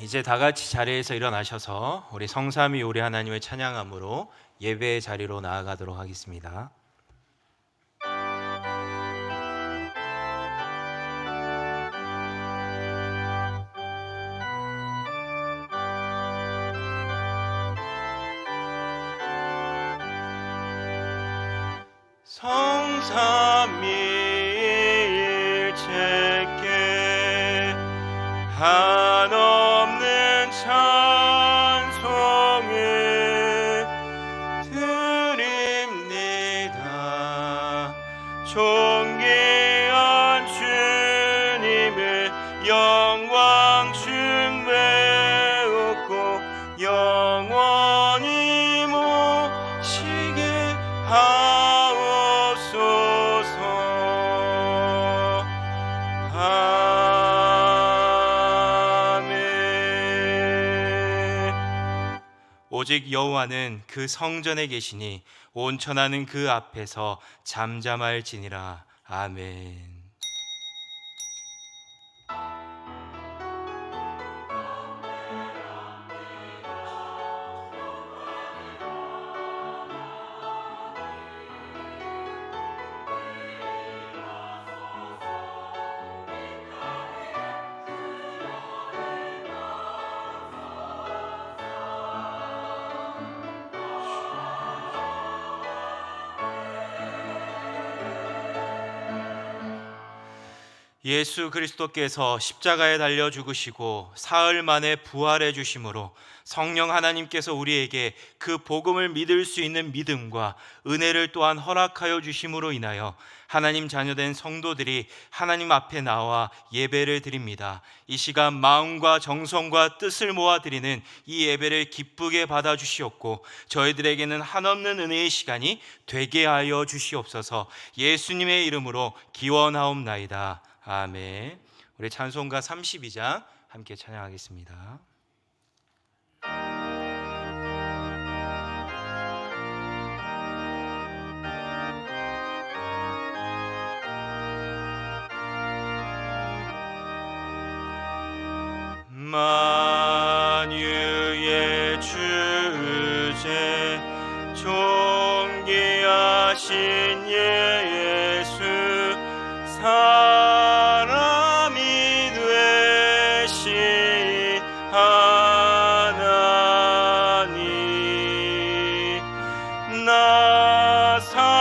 이제 다 같이 자리에서 일어나셔서 우리 성삼위 오리 하나님을 찬양함으로 예배의 자리로 나아가도록 하겠습니다. 성삼위 일체께 한없는 찬송을 드립니다. 존귀한 주님을 영광 충매없고 영원히 모시게 하옵소서. 아멘. 오직 여호와는 그 성전에 계시니 온 천하는 그 앞에서 잠잠할지니라. 아멘. 예수 그리스도께서 십자가에 달려 죽으시고 사흘 만에 부활해 주심으로 성령 하나님께서 우리에게 그 복음을 믿을 수 있는 믿음과 은혜를 또한 허락하여 주심으로 인하여 하나님 자녀된 성도들이 하나님 앞에 나와 예배를 드립니다. 이 시간 마음과 정성과 뜻을 모아 드리는 이 예배를 기쁘게 받아 주시옵고 저희들에게는 한없는 은혜의 시간이 되게 하여 주시옵소서. 예수님의 이름으로 기원하옵나이다. 아멘. 우리 찬송가 32장 함께 찬양하겠습니다. 만유의 주제 존귀하신 예수 사람이 되신 하나님 나 사모하여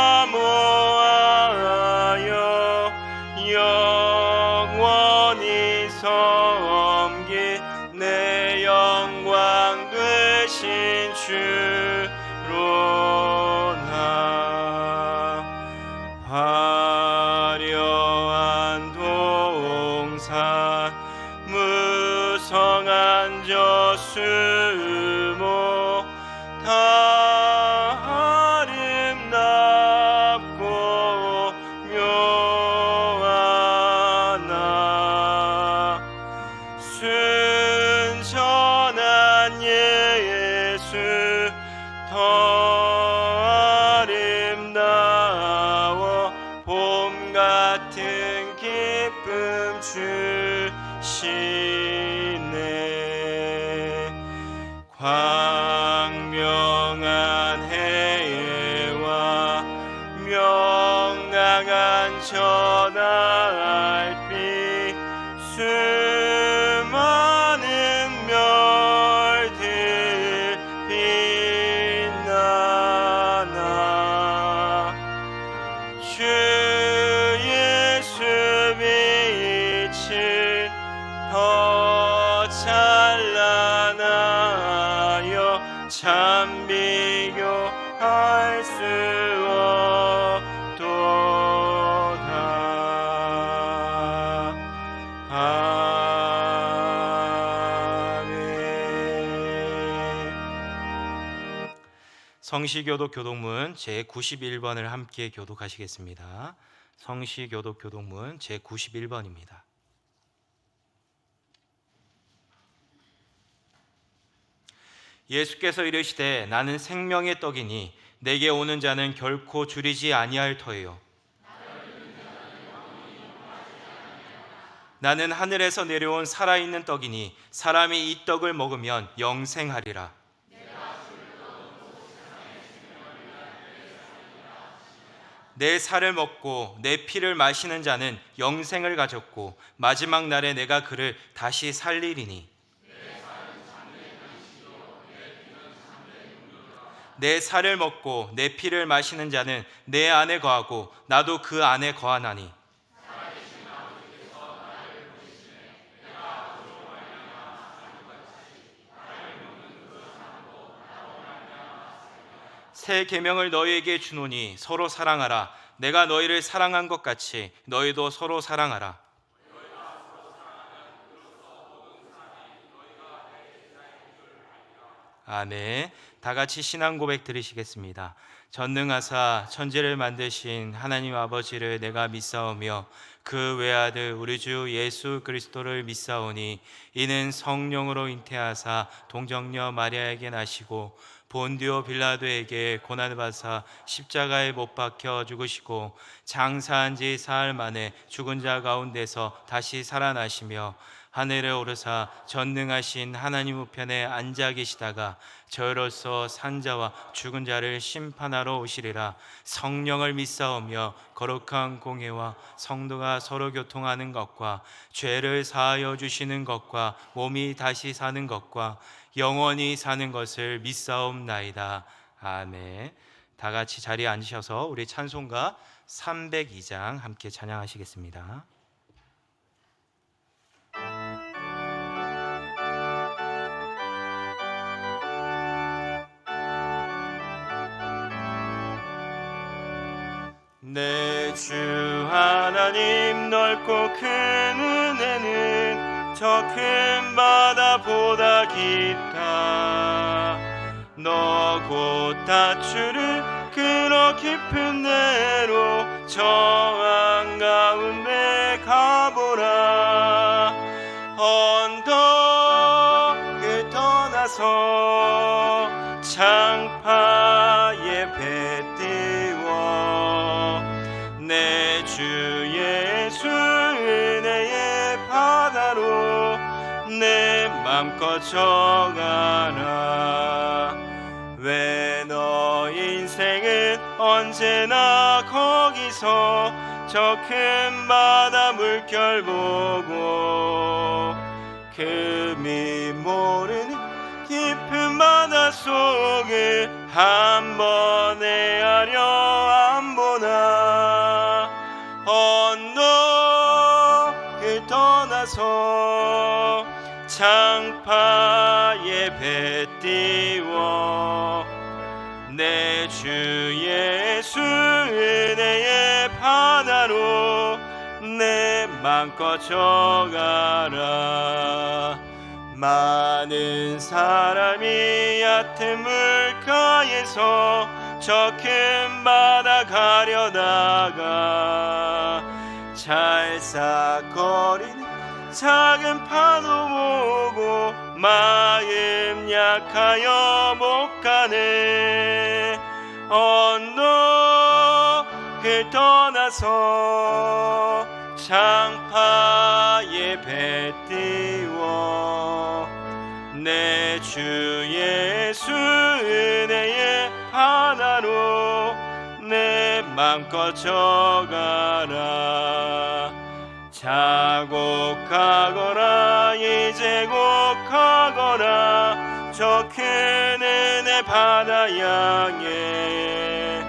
영원히 섬기 내 영광 되신 주로나 화려한 동산 무성한 저수목 다 아름답고 묘하나 순전한 예수 더 아름다워 봄 같은 기쁨 주시네. 광명한 해와 명랑한 전할빛 수많은 별들 빛나나 주 예수 빛은 더 찬란하여 참 비교할 수 없도다. 아멘. 성시교독 교독문 제91번을 함께 교독하시겠습니다. 성시교독 교독문 제91번입니다. 예수께서 이르시되 나는 생명의 떡이니 내게 오는 자는 결코 줄이지 아니할 터예요. 나는 하늘에서 내려온 살아있는 떡이니 사람이 이 떡을 먹으면 영생하리라. 내 살을 먹고 내 피를 마시는 자는 영생을 가졌고 마지막 날에 내가 그를 다시 살리리니. 내 살을 먹고 내 피를 마시는 자는 내 안에 거하고 나도 그 안에 거하나니. 새 계명을 너희에게 주노니 서로 사랑하라. 내가 너희를 사랑한 것 같이 너희도 서로 사랑하라. 아멘. 다 같이 신앙 고백 드리시겠습니다. 전능하사 천지를 만드신 하나님 아버지를 내가 믿사오며 그 외아들 우리 주 예수 그리스도를 믿사오니 이는 성령으로 잉태하사 동정녀 마리아에게 나시고 본디오 빌라도에게 고난을 받사 십자가에 못 박혀 죽으시고 장사한 지 사흘 만에 죽은 자 가운데서 다시 살아나시며 하늘에 오르사 전능하신 하나님 우편에 앉아 계시다가 저희로서 산자와 죽은 자를 심판하러 오시리라. 성령을 믿사오며 거룩한 공회와 성도가 서로 교통하는 것과 죄를 사하여 주시는 것과 몸이 다시 사는 것과 영원히 사는 것을 믿사옵나이다. 아멘. 다 같이 자리에 앉으셔서 우리 찬송가 302장 함께 찬양하시겠습니다. 내 주 하나님 넓고 큰 은혜는 저 큰 바다보다 깊다. 너 곧 다추를 그러 깊은 데로 저 한가운데 가보라. 언덕을 떠나서 창파에 배 띄워 내 주 예수 은혜의 바다로 내 맘껏 정하라. 왜 너 인생은 언제나 거기서 저 큰 바다 물결 보고 금이 모르는 깊은 바다 속을 한 번 헤아려 안 보나. 언덕을 떠나서 창파에 배 띄워 내 주 예수 은혜의 바다로 내 맘껏 정하라. 많은 사람이 얕은 물가에서 저 큰 바다 가려다가 찰싹거리는 작은 파도 보고 마음 약하여 못 가네. 언덕을 떠나서 창파에 배 띄워 내 주 예수 은혜의 바다로 내 맘껏 정하라. 자곡하거라 이제 곡하거라 저 큰 은혜 바다 향해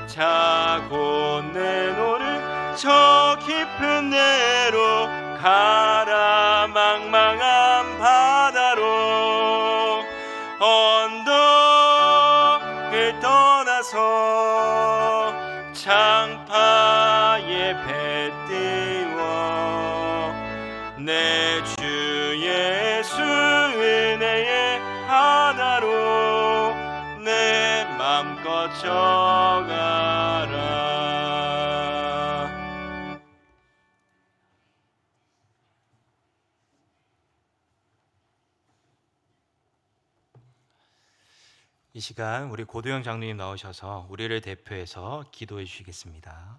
자고 내노를 저 깊은 데로 가라. 망망한 바다로 언덕을 떠나서 창파에 배 띄워 내 주 예수 은혜의 바다로 내 맘껏 정하라. 이 시간 우리 고도영 장로님 나오셔서 우리를 대표해서 기도해 주시겠습니다.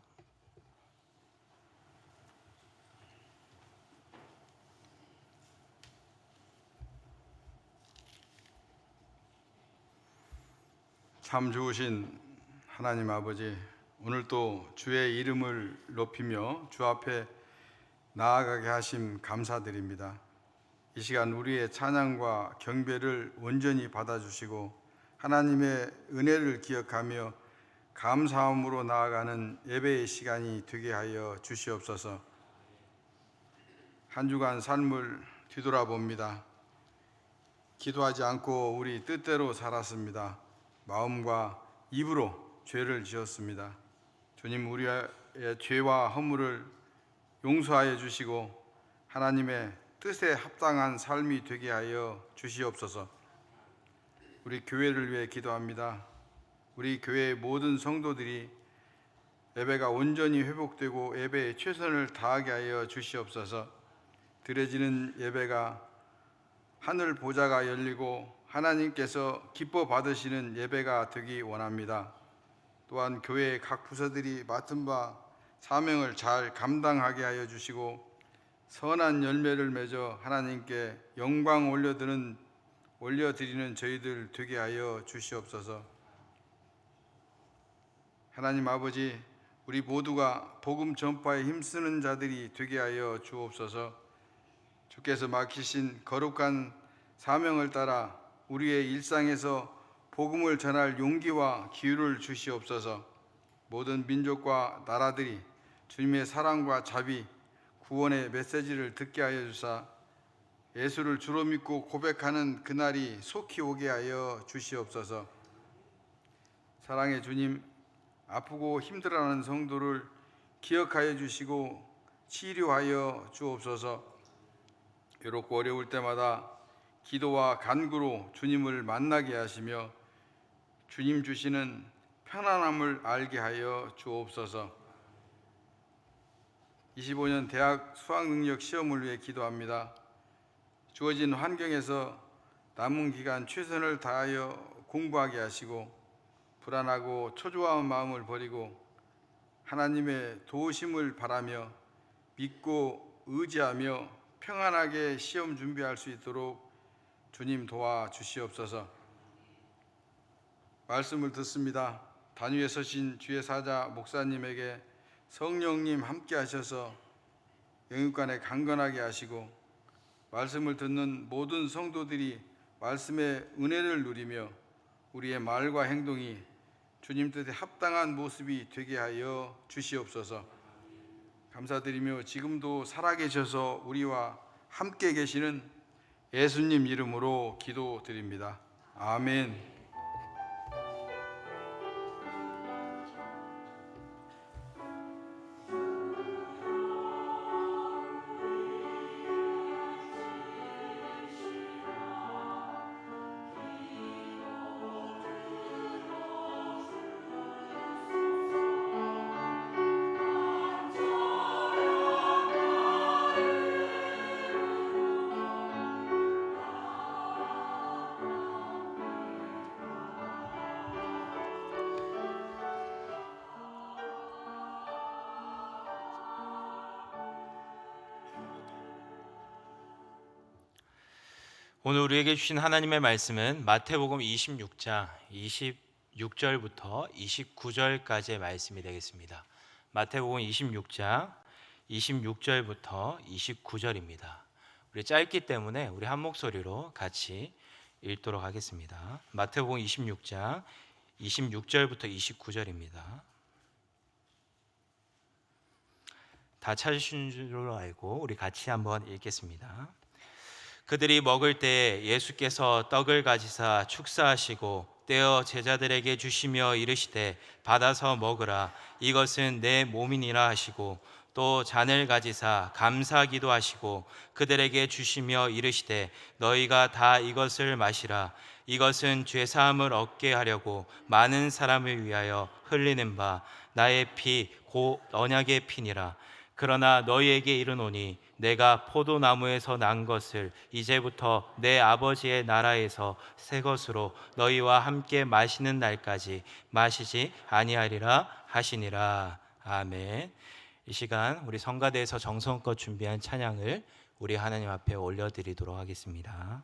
참 좋으신 하나님 아버지, 오늘도 주의 이름을 높이며 주 앞에 나아가게 하심 감사드립니다. 이 시간 우리의 찬양과 경배를 온전히 받아주시고 하나님의 은혜를 기억하며 감사함으로 나아가는 예배의 시간이 되게 하여 주시옵소서. 한 주간 삶을 뒤돌아봅니다. 기도하지 않고 우리 뜻대로 살았습니다. 마음과 입으로 죄를 지었습니다. 주님, 우리의 죄와 허물을 용서하여 주시고 하나님의 뜻에 합당한 삶이 되게 하여 주시옵소서. 우리 교회를 위해 기도합니다. 우리 교회의 모든 성도들이 예배가 온전히 회복되고 예배에 최선을 다하게 하여 주시옵소서. 드려지는 예배가 하늘 보좌가 열리고 하나님께서 기뻐 받으시는 예배가 되기 원합니다. 또한 교회의 각 부서들이 맡은 바 사명을 잘 감당하게 하여 주시고 선한 열매를 맺어 하나님께 영광 올려드리는 저희들 되게 하여 주시옵소서. 하나님 아버지, 우리 모두가 복음 전파에 힘쓰는 자들이 되게 하여 주옵소서. 주께서 맡기신 거룩한 사명을 따라 우리의 일상에서 복음을 전할 용기와 기회를 주시옵소서. 모든 민족과 나라들이 주님의 사랑과 자비, 구원의 메시지를 듣게 하여 주사 예수를 주로 믿고 고백하는 그날이 속히 오게 하여 주시옵소서. 사랑의 주님, 아프고 힘들어하는 성도를 기억하여 주시고 치료하여 주옵소서. 외롭고 어려울 때마다 기도와 간구로 주님을 만나게 하시며 주님 주시는 편안함을 알게 하여 주옵소서. 25년 대학 수학능력 시험을 위해 기도합니다. 주어진 환경에서 남은 기간 최선을 다하여 공부하게 하시고 불안하고 초조한 마음을 버리고 하나님의 도우심을 바라며 믿고 의지하며 평안하게 시험 준비할 수 있도록 주님 도와주시옵소서. 말씀을 듣습니다. 단위에 서신 주의 사자 목사님에게 성령님 함께 하셔서 영육간에 강건하게 하시고 말씀을 듣는 모든 성도들이 말씀의 은혜를 누리며 우리의 말과 행동이 주님 뜻에 합당한 모습이 되게 하여 주시옵소서. 감사드리며 지금도 살아계셔서 우리와 함께 계시는 예수님 이름으로 기도드립니다. 아멘. 오늘 우리에게 주신 하나님의 말씀은 마태복음 26장 26절부터 29절까지의 말씀이 되겠습니다. 마태복음 26장 26절부터 29절입니다. 우리 짧기 때문에 우리 한 목소리로 같이 읽도록 하겠습니다. 마태복음 26장 26절부터 29절입니다. 다 찾으신 줄로 알고 우리 같이 한번 읽겠습니다. 그들이 먹을 때 예수께서 떡을 가지사 축사하시고 떼어 제자들에게 주시며 이르시되 받아서 먹으라, 이것은 내 몸이니라 하시고 또 잔을 가지사 감사기도 하시고 그들에게 주시며 이르시되 너희가 다 이것을 마시라, 이것은 죄사함을 얻게 하려고 많은 사람을 위하여 흘리는 바 나의 피 곧 언약의 피니라. 그러나 너희에게 이르노니 내가 포도나무에서 난 것을 이제부터 내 아버지의 나라에서 새 것으로 너희와 함께 마시는 날까지 마시지 아니하리라 하시니라. 아멘. 이 시간 우리 성가대에서 정성껏 준비한 찬양을 우리 하나님 앞에 올려드리도록 하겠습니다.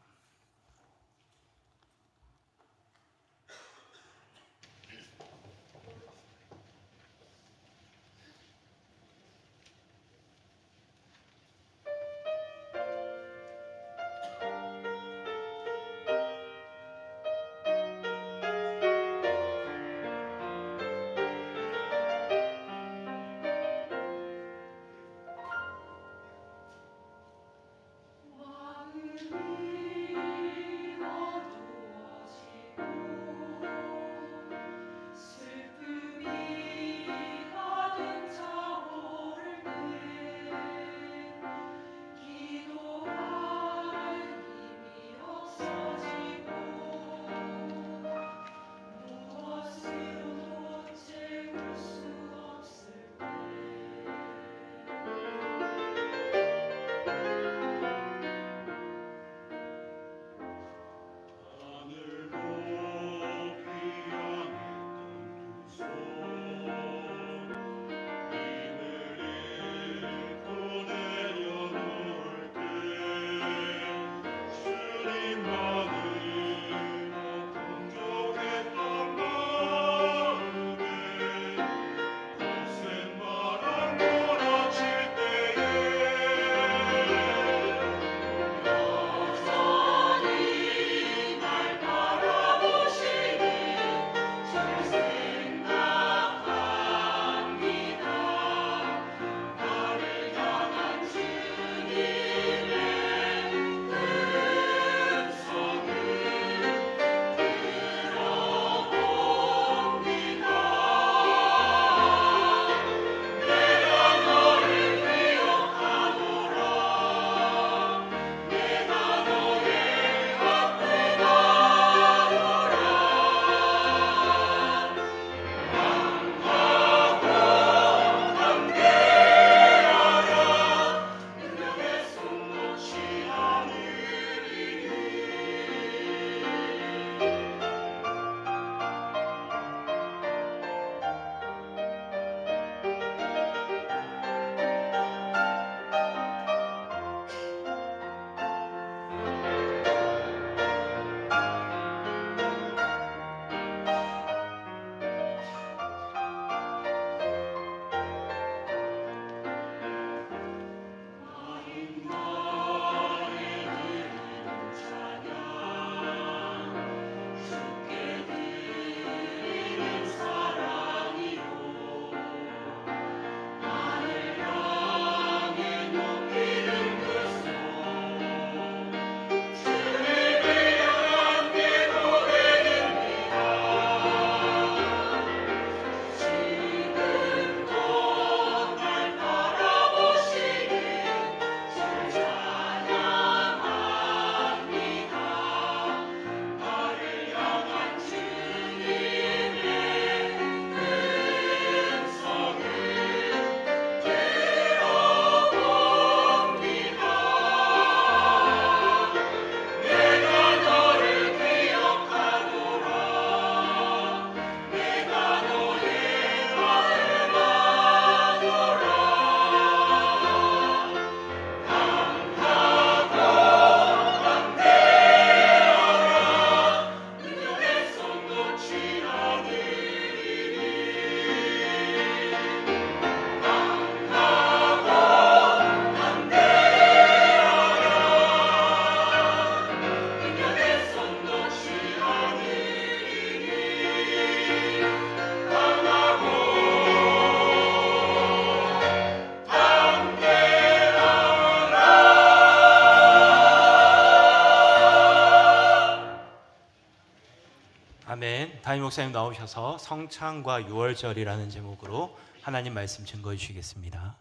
아멘. 담임 목사님 나오셔서 성찬과 유월절이라는 제목으로 하나님 말씀 증거해 주시겠습니다.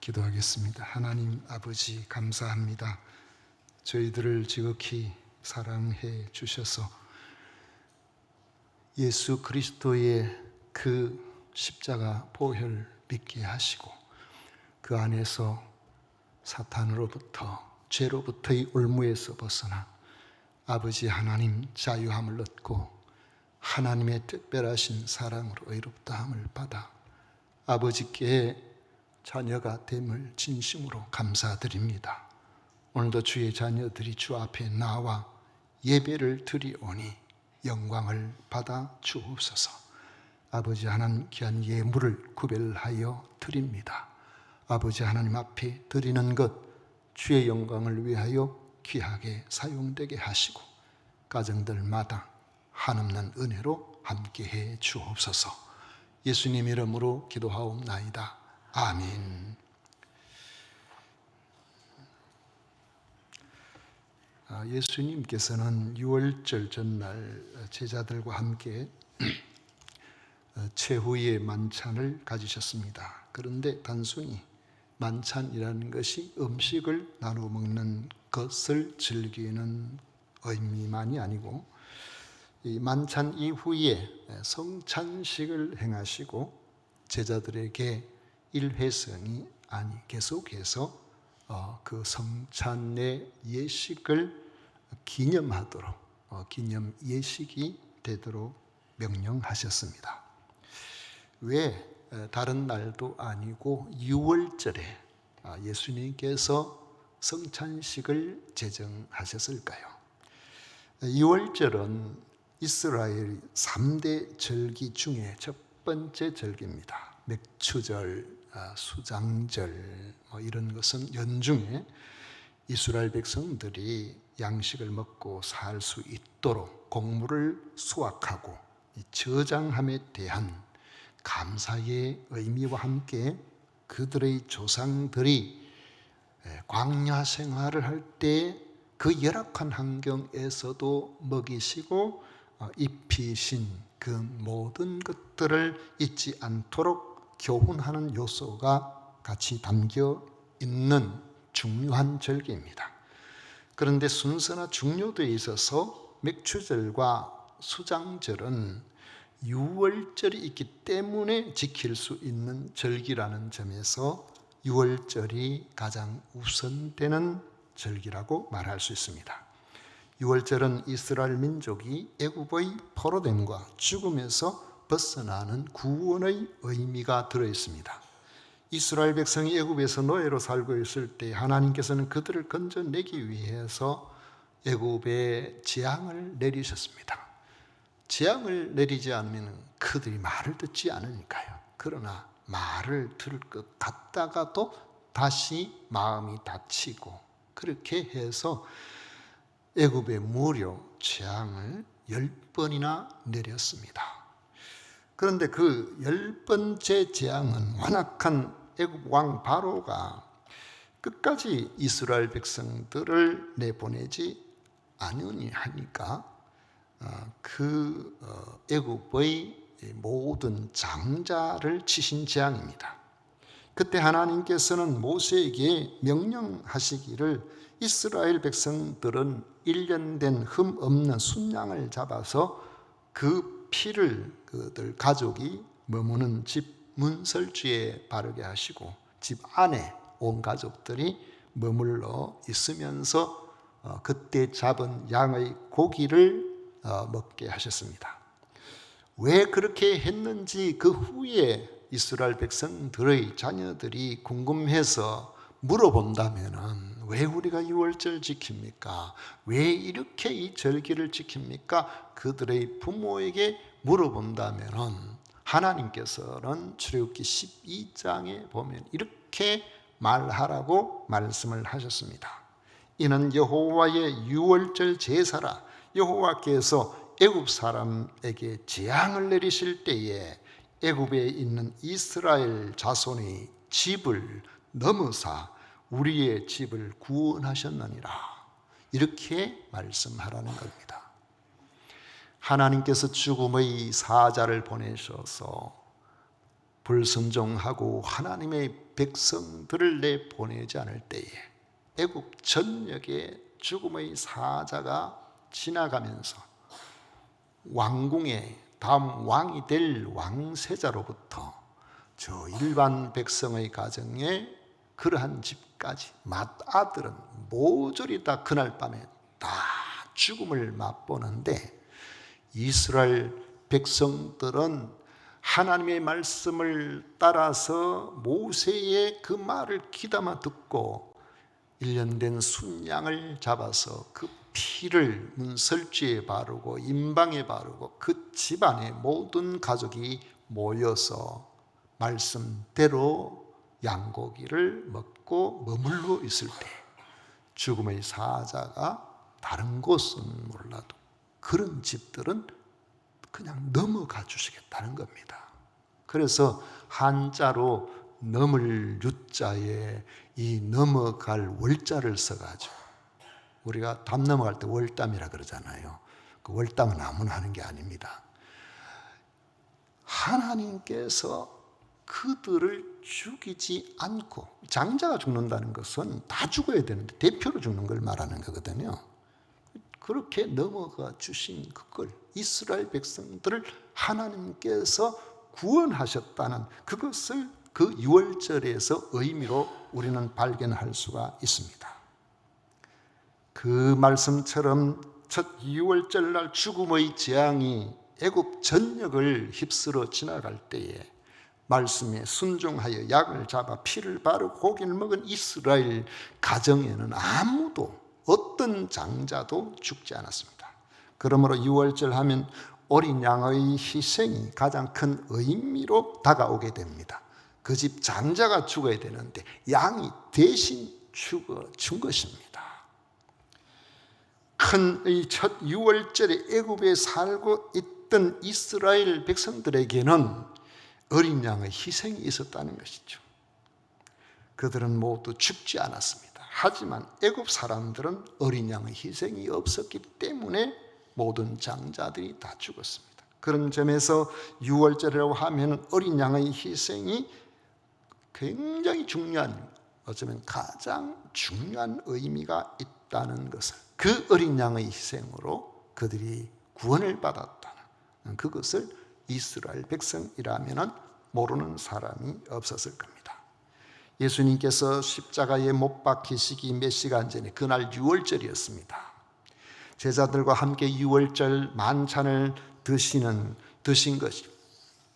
기도하겠습니다. 하나님 아버지 감사합니다. 저희들을 지극히 사랑해 주셔서 예수 그리스도의 그 십자가 보혈 믿게 하시고 그 안에서 사탄으로부터 죄로부터의 올무에서 벗어나 아버지 하나님 자유함을 얻고 하나님의 특별하신 사랑으로 의롭다함을 받아 아버지께 자녀가 됨을 진심으로 감사드립니다. 오늘도 주의 자녀들이 주 앞에 나와 예배를 드리오니 영광을 받아 주옵소서. 아버지 하나님 귀한 예물을 구별하여 드립니다. 아버지 하나님 앞에 드리는 것 주의 영광을 위하여 귀하게 사용되게 하시고 가정들마다 한없는 은혜로 함께해 주옵소서. 예수님 이름으로 기도하옵나이다. 아멘. 예수님께서는 유월절 전날 제자들과 함께 최후의 만찬을 가지셨습니다. 그런데 단순히 만찬이라는 것이 음식을 나누어 먹는 것을 즐기는 의미만이 아니고 이 만찬 이후에 성찬식을 행하시고 제자들에게 일회성이 아니 계속해서 그 성찬의 예식을 기념하도록 기념 예식이 되도록 명령하셨습니다. 왜 다른 날도 아니고 유월절에 예수님께서 성찬식을 제정하셨을까요? 유월절은 이스라엘 3대 절기 중에 첫 번째 절기입니다. 맥추절, 수장절 이런 것은 연중에 이스라엘 백성들이 양식을 먹고 살 수 있도록 곡물을 수확하고 저장함에 대한 감사의 의미와 함께 그들의 조상들이 광야 생활을 할 때 그 열악한 환경에서도 먹이시고 입히신 그 모든 것들을 잊지 않도록 교훈하는 요소가 같이 담겨 있는 중요한 절기입니다. 그런데 순서나 중요도에 있어서 맥추절과 수장절은 유월절이 있기 때문에 지킬 수 있는 절기라는 점에서 유월절이 가장 우선되는 절기라고 말할 수 있습니다. 유월절은 이스라엘 민족이 애굽의 포로됨과 죽음에서 벗어나는 구원의 의미가 들어있습니다. 이스라엘 백성이 애굽에서 노예로 살고 있을 때 하나님께서는 그들을 건져내기 위해서 애굽에 재앙을 내리셨습니다. 재앙을 내리지 않으면 그들이 말을 듣지 않으니까요. 그러나 말을 들을 것 같다가도 다시 마음이 닫히고 그렇게 해서 애굽에 무려 재앙을 10번이나 내렸습니다. 그런데 그 10번째 재앙은 완악한 애굽 왕 바로가 끝까지 이스라엘 백성들을 내보내지 않으니 하니까 애굽의 모든 장자를 치신 재앙입니다. 그때 하나님께서는 모세에게 명령하시기를 이스라엘 백성들은 1년 된 흠 없는 순양을 잡아서 그 피를 그들 가족이 머무는 집 문설주에 바르게 하시고 집 안에 온 가족들이 머물러 있으면서 그때 잡은 양의 고기를 먹게 하셨습니다. 왜 그렇게 했는지 그 후에 이스라엘 백성들의 자녀들이 궁금해서 물어본다면 왜 우리가 유월절 지킵니까? 왜 이렇게 이 절기를 지킵니까? 그들의 부모에게 물어본다면 하나님께서는 출애굽기 12장에 보면 이렇게 말하라고 말씀을 하셨습니다. 이는 여호와의 유월절 제사라. 여호와께서 애굽 사람에게 재앙을 내리실 때에 애굽에 있는 이스라엘 자손의 집을 넘어사 우리의 집을 구원하셨느니라. 이렇게 말씀하라는 겁니다. 하나님께서 죽음의 사자를 보내셔서 불순종하고 하나님의 백성들을 내보내지 않을 때에 애국 전역에 죽음의 사자가 지나가면서 왕궁의 다음 왕이 될 왕세자로부터 저 일반 백성의 가정에 그러한 집까지 맏아들은 모조리 다 그날 밤에 다 죽음을 맛보는데, 이스라엘 백성들은 하나님의 말씀을 따라서 모세의 그 말을 귀담아 듣고 1년 된 순양을 잡아서 그 피를 문설주에 바르고 임방에 바르고 그 집안의 모든 가족이 모여서 말씀대로 양고기를 먹고 머물러 있을 때 죽음의 사자가 다른 곳은 몰라도 그런 집들은 그냥 넘어가 주시겠다는 겁니다. 그래서 한자로 넘을 유자에 이 넘어갈 월자를 써가지고, 우리가 담 넘어갈 때 월담이라 그러잖아요. 그 월담은 아무나 하는 게 아닙니다. 하나님께서 그들을 죽이지 않고, 장자가 죽는다는 것은 다 죽어야 되는데 대표로 죽는 걸 말하는 거거든요. 그렇게 넘어가 주신 그걸, 이스라엘 백성들을 하나님께서 구원하셨다는 그것을 그 유월절에서 의미로 우리는 발견할 수가 있습니다. 그 말씀처럼 첫 유월절날 죽음의 재앙이 애국 전역을 휩쓸어 지나갈 때에 말씀에 순종하여 약을 잡아 피를 바르고 고기를 먹은 이스라엘 가정에는 아무도, 어떤 장자도 죽지 않았습니다. 그러므로 유월절 하면 어린 양의 희생이 가장 큰 의미로 다가오게 됩니다. 그 집 장자가 죽어야 되는데 양이 대신 죽은 것입니다. 큰 이 첫 유월절에 애굽에 살고 있던 이스라엘 백성들에게는 어린 양의 희생이 있었다는 것이죠. 그들은 모두 죽지 않았습니다. 하지만 애굽 사람들은 어린 양의 희생이 없었기 때문에 모든 장자들이 다 죽었습니다. 그런 점에서 유월절이라고 하면 어린 양의 희생이 굉장히 중요한, 어쩌면 가장 중요한 의미가 있다는 것을, 그 어린 양의 희생으로 그들이 구원을 받았다는 그것을 이스라엘 백성이라면 모르는 사람이 없었을 겁니다. 예수님께서 십자가에 못 박히시기 몇 시간 전에, 그날 유월절이었습니다. 제자들과 함께 유월절 만찬을 드신 것이,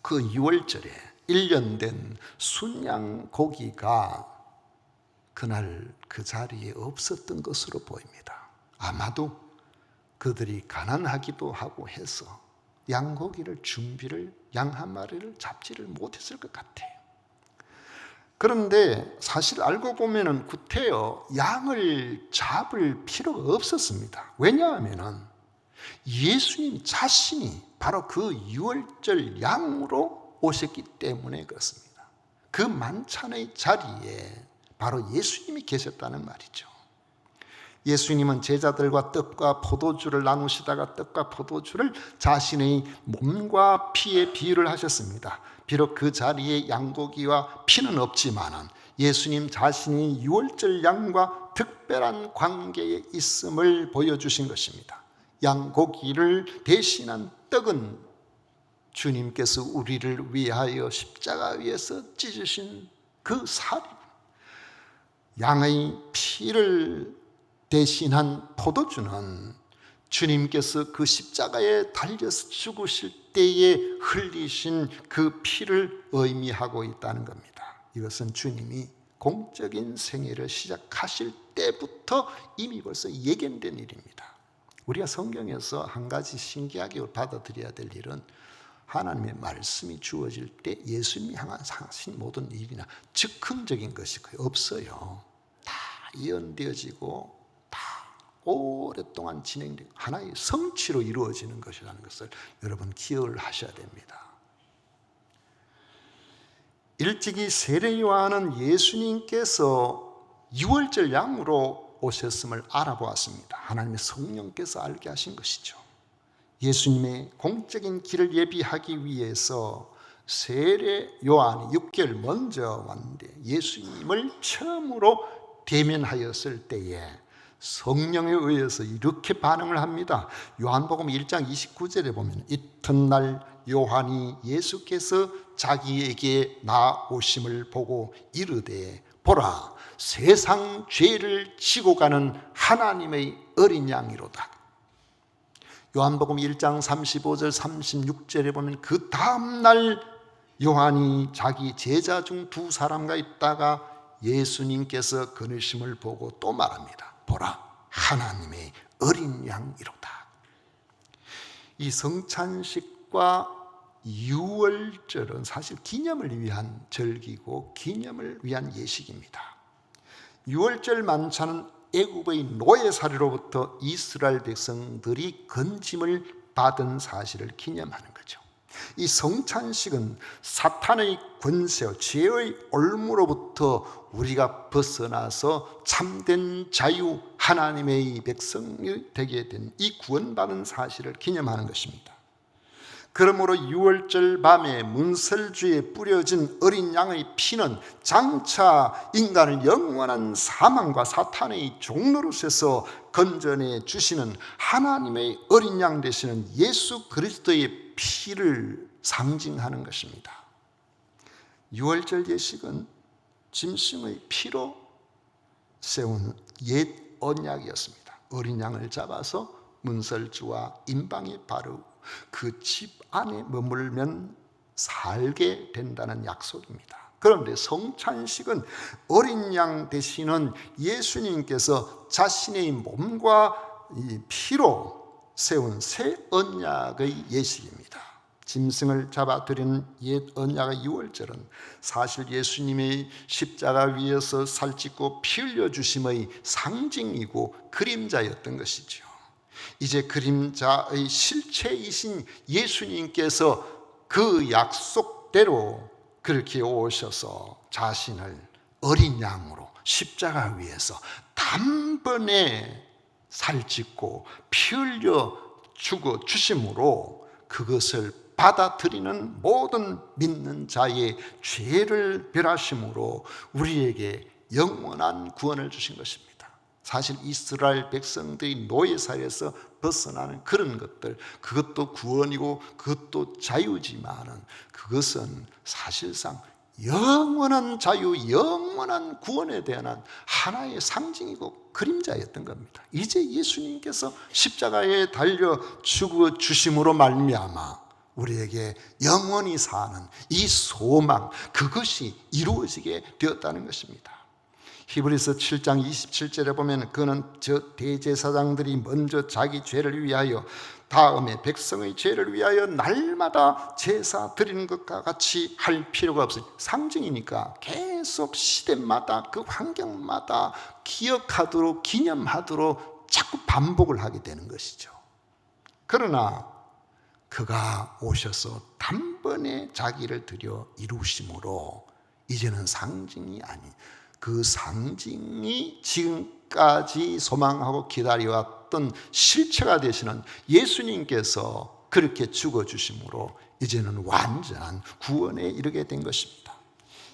그 유월절에 1년 된 순양 고기가 그날 그 자리에 없었던 것으로 보입니다. 아마도 그들이 가난하기도 하고 해서 양고기를 양 한 마리를 잡지를 못했을 것 같아요. 그런데 사실 알고 보면은 구태여 양을 잡을 필요가 없었습니다. 왜냐하면 예수님 자신이 바로 그 유월절 양으로 오셨기 때문에 그렇습니다. 그 만찬의 자리에 바로 예수님이 계셨다는 말이죠. 예수님은 제자들과 떡과 포도주를 나누시다가 떡과 포도주를 자신의 몸과 피에 비유를 하셨습니다. 비록 그 자리에 양고기와 피는 없지만 예수님 자신이 유월절 양과 특별한 관계에 있음을 보여주신 것입니다. 양고기를 대신한 떡은 주님께서 우리를 위하여 십자가 위에서 찢으신 그 살, 양의 피를 대신한 포도주는 주님께서 그 십자가에 달려서 죽으실 때에 흘리신 그 피를 의미하고 있다는 겁니다. 이것은 주님이 공적인 생애를 시작하실 때부터 이미 벌써 예견된 일입니다. 우리가 성경에서 한 가지 신기하게 받아들여야 될 일은, 하나님의 말씀이 주어질 때 예수님이 하신 모든 일이나 즉흥적인 것이 거의 없어요. 다 예언되어지고 다 오랫동안 진행되고 하나의 성취로 이루어지는 것이라는 것을 여러분 기억을 하셔야 됩니다. 일찍이 세례요한은 예수님께서 유월절 양으로 오셨음을 알아보았습니다. 하나님의 성령께서 알게 하신 것이죠. 예수님의 공적인 길을 예비하기 위해서 세례 요한이 6개월 먼저 왔는데 예수님을 처음으로 대면하였을 때에 성령에 의해서 이렇게 반응을 합니다. 요한복음 1장 29절에 보면 이튿날 요한이 예수께서 자기에게 나오심을 보고 이르되 보라 세상 죄를 지고 가는 하나님의 어린 양이로다. 요한복음 1장 35절 36절에 보면 그 다음날 요한이 자기 제자 중 두 사람과 있다가 예수님께서 그러심을 보고 또 말합니다. 보라 하나님의 어린 양이로다. 이 성찬식과 유월절은 사실 기념을 위한 절기고 기념을 위한 예식입니다. 유월절 만찬은 애굽의 노예살이로부터 이스라엘 백성들이 건짐을 받은 사실을 기념하는 거죠. 이 성찬식은 사탄의 권세와 죄의 올무로부터 우리가 벗어나서 참된 자유 하나님의 백성이 되게 된 이 구원받은 사실을 기념하는 것입니다. 그러므로 유월절 밤에 문설주에 뿌려진 어린 양의 피는 장차 인간을 영원한 사망과 사탄의 종노릇에서 건져내 주시는 하나님의 어린 양 되시는 예수 그리스도의 피를 상징하는 것입니다. 유월절 예식은 짐승의 피로 세운 옛 언약이었습니다. 어린 양을 잡아서 문설주와 임방에 바르고 그 집 안에 머물면 살게 된다는 약속입니다. 그런데 성찬식은 어린 양 되시는 예수님께서 자신의 몸과 이 피로 세운 새 언약의 예식입니다. 짐승을 잡아드리는 옛 언약의 유월절은 사실 예수님의 십자가 위에서 살찌고 피 흘려 주심의 상징이고 그림자였던 것이죠. 이제 그림자의 실체이신 예수님께서 그 약속대로 그렇게 오셔서 자신을 어린 양으로 십자가 위에서 단번에 살찌고 피 흘려 죽어 주심으로 그것을 받아들이는 모든 믿는 자의 죄를 멸하심으로 우리에게 영원한 구원을 주신 것입니다. 사실 이스라엘 백성들이 노예살에서 벗어나는 그런 것들, 그것도 구원이고 그것도 자유지만은 그것은 사실상 영원한 자유, 영원한 구원에 대한 하나의 상징이고 그림자였던 겁니다. 이제 예수님께서 십자가에 달려 죽어 주심으로 말미암아 우리에게 영원히 사는 이 소망, 그것이 이루어지게 되었다는 것입니다. 히브리서 7장 27절에 보면 그는 저 대제사장들이 먼저 자기 죄를 위하여 다음에 백성의 죄를 위하여 날마다 제사 드리는 것과 같이 할 필요가 없어요. 상징이니까 계속 시대마다 그 환경마다 기억하도록 기념하도록 자꾸 반복을 하게 되는 것이죠. 그러나 그가 오셔서 단번에 자기를 드려 이루심으로 이제는 상징이 아닌 그 상징이 지금까지 소망하고 기다려왔던 실체가 되시는 예수님께서 그렇게 죽어주심으로 이제는 완전한 구원에 이르게 된 것입니다.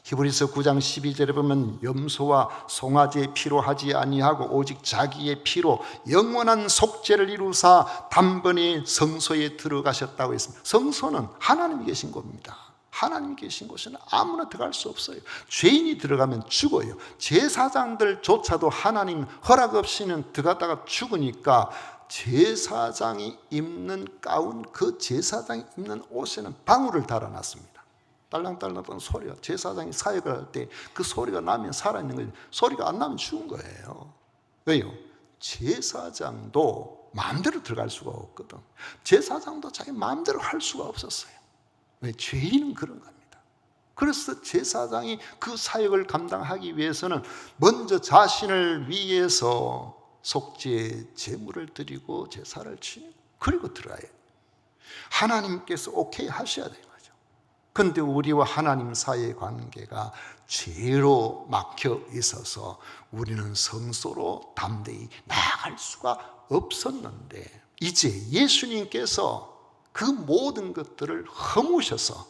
히브리서 9장 12절에 보면 염소와 송아지의 피로 하지 아니하고 오직 자기의 피로 영원한 속죄를 이루사 단번에 성소에 들어가셨다고 했습니다. 성소는 하나님이 계신 겁니다. 하나님 계신 곳에는 아무나 들어갈 수 없어요. 죄인이 들어가면 죽어요. 제사장들조차도 하나님 허락 없이는 들어갔다가 죽으니까 제사장이 입는 가운, 그 제사장이 입는 옷에는 방울을 달아놨습니다. 딸랑딸랑 소리가, 제사장이 사역을 할 때 그 소리가 나면 살아있는 거예요. 소리가 안 나면 죽은 거예요. 왜요? 제사장도 마음대로 들어갈 수가 없거든. 제사장도 자기 마음대로 할 수가 없었어요. 왜? 죄인은 그런 겁니다. 그래서 제사장이 그 사역을 감당하기 위해서는 먼저 자신을 위해서 속죄 제물을 드리고 제사를 치고 그리고 들어가야 해요. 하나님께서 오케이 하셔야 되는 거죠. 근데 우리와 하나님 사이의 관계가 죄로 막혀 있어서 우리는 성소로 담대히 나아갈 수가 없었는데, 이제 예수님께서 그 모든 것들을 허무셔서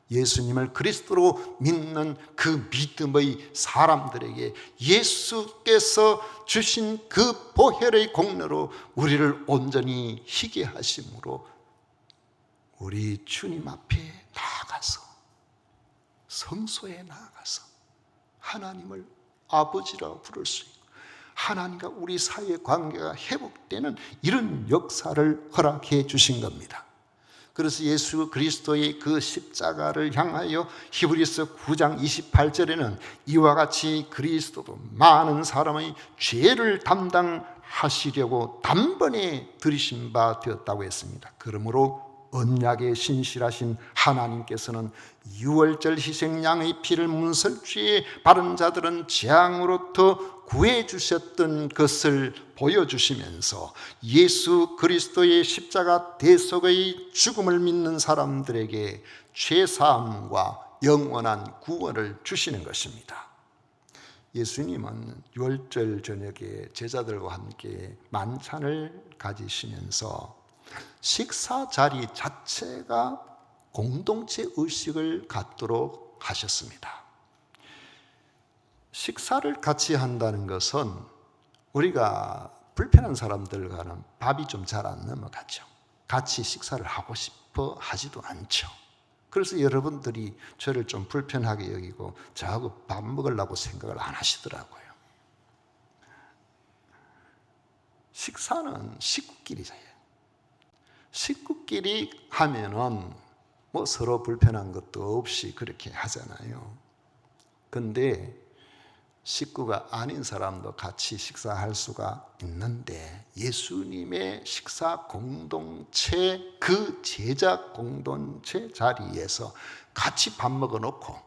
예수님을 그리스도로 믿는 그 믿음의 사람들에게 예수께서 주신 그 보혈의 공로로 우리를 온전히 희게 하심으로 우리 주님 앞에 나아가서, 성소에 나아가서 하나님을 아버지라고 부를 수 있고 하나님과 우리 사이의 관계가 회복되는 이런 역사를 허락해 주신 겁니다. 그래서 예수 그리스도의 그 십자가를 향하여 히브리서 9장 28절에는 이와 같이 그리스도도 많은 사람의 죄를 담당하시려고 단번에 들이신 바 되었다고 했습니다. 그러므로 언약에 신실하신 하나님께서는 유월절 희생양의 피를 문설주에 바른 자들은 재앙으로부터 구해주셨던 것을 보여주시면서 예수 그리스도의 십자가 대속의 죽음을 믿는 사람들에게 죄사함과 영원한 구원을 주시는 것입니다. 예수님은 유월절 저녁에 제자들과 함께 만찬을 가지시면서 식사 자리 자체가 공동체 의식을 갖도록 하셨습니다. 식사를 같이 한다는 것은 우리가 불편한 사람들과는 밥이 좀 잘 안 넘어가죠. 같이 식사를 하고 싶어 하지도 않죠. 그래서 여러분들이 저를 좀 불편하게 여기고 저하고 밥 먹으려고 생각을 안 하시더라고요. 식사는 식구끼리잖아요. 식구끼리 하면은 뭐 서로 불편한 것도 없이 그렇게 하잖아요. 근데 식구가 아닌 사람도 같이 식사할 수가 있는데, 예수님의 식사 공동체, 그 제자 공동체 자리에서 같이 밥 먹어 놓고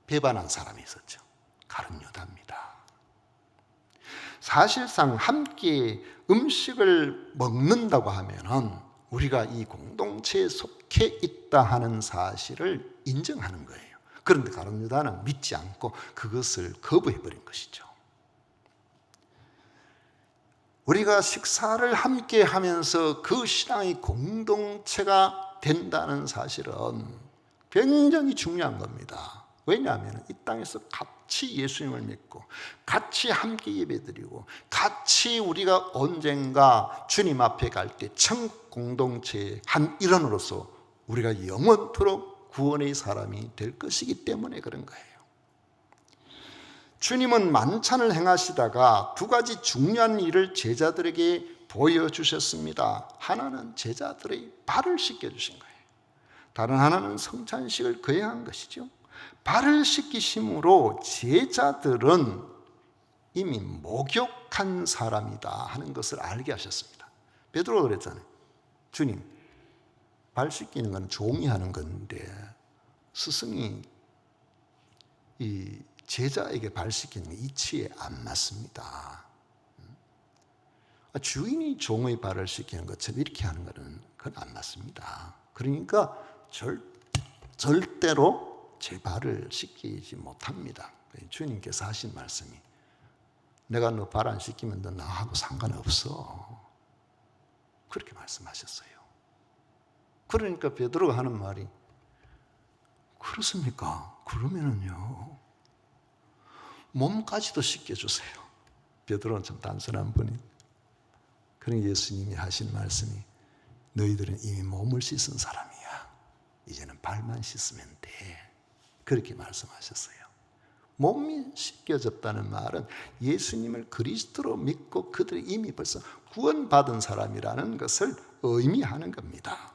배반한 사람이 있었죠. 가룟 유다입니다. 사실상 함께 음식을 먹는다고 하면은 우리가 이 공동체에 속해 있다 하는 사실을 인정하는 거예요. 그런데 가룟 유다는 믿지 않고 그것을 거부해버린 것이죠. 우리가 식사를 함께 하면서 그 신앙의 공동체가 된다는 사실은 굉장히 중요한 겁니다. 왜냐하면 이 땅에서 같이 예수님을 믿고 같이 함께 예배드리고 같이 우리가 언젠가 주님 앞에 갈 때 천국 공동체의 한 일원으로서 우리가 영원토록 구원의 사람이 될 것이기 때문에 그런 거예요. 주님은 만찬을 행하시다가 두 가지 중요한 일을 제자들에게 보여주셨습니다. 하나는 제자들의 발을 씻겨주신 거예요. 다른 하나는 성찬식을 거행한 것이죠. 발을 씻기심으로 제자들은 이미 목욕한 사람이다 하는 것을 알게 하셨습니다. 베드로가 그랬잖아요. 주님, 발 씻기는 건 종이 하는 건데 스승이 이 제자에게 발 씻기는 게 이치에 안 맞습니다. 주인이 종의 발을 씻기는 것처럼 이렇게 하는 것은 그건 안 맞습니다. 그러니까 절대로 제 발을 씻기지 못합니다. 주님께서 하신 말씀이 내가 너 발 안 씻기면 너 나하고 상관없어. 그렇게 말씀하셨어요. 그러니까 베드로가 하는 말이 그렇습니까? 그러면은요 몸까지도 씻겨주세요. 베드로는 참 단순한 분이. 그러니 예수님이 하신 말씀이 너희들은 이미 몸을 씻은 사람이야. 이제는 발만 씻으면 돼. 그렇게 말씀하셨어요. 몸이 씻겨졌다는 말은 예수님을 그리스도로 믿고 그들이 이미 벌써 구원받은 사람이라는 것을 의미하는 겁니다.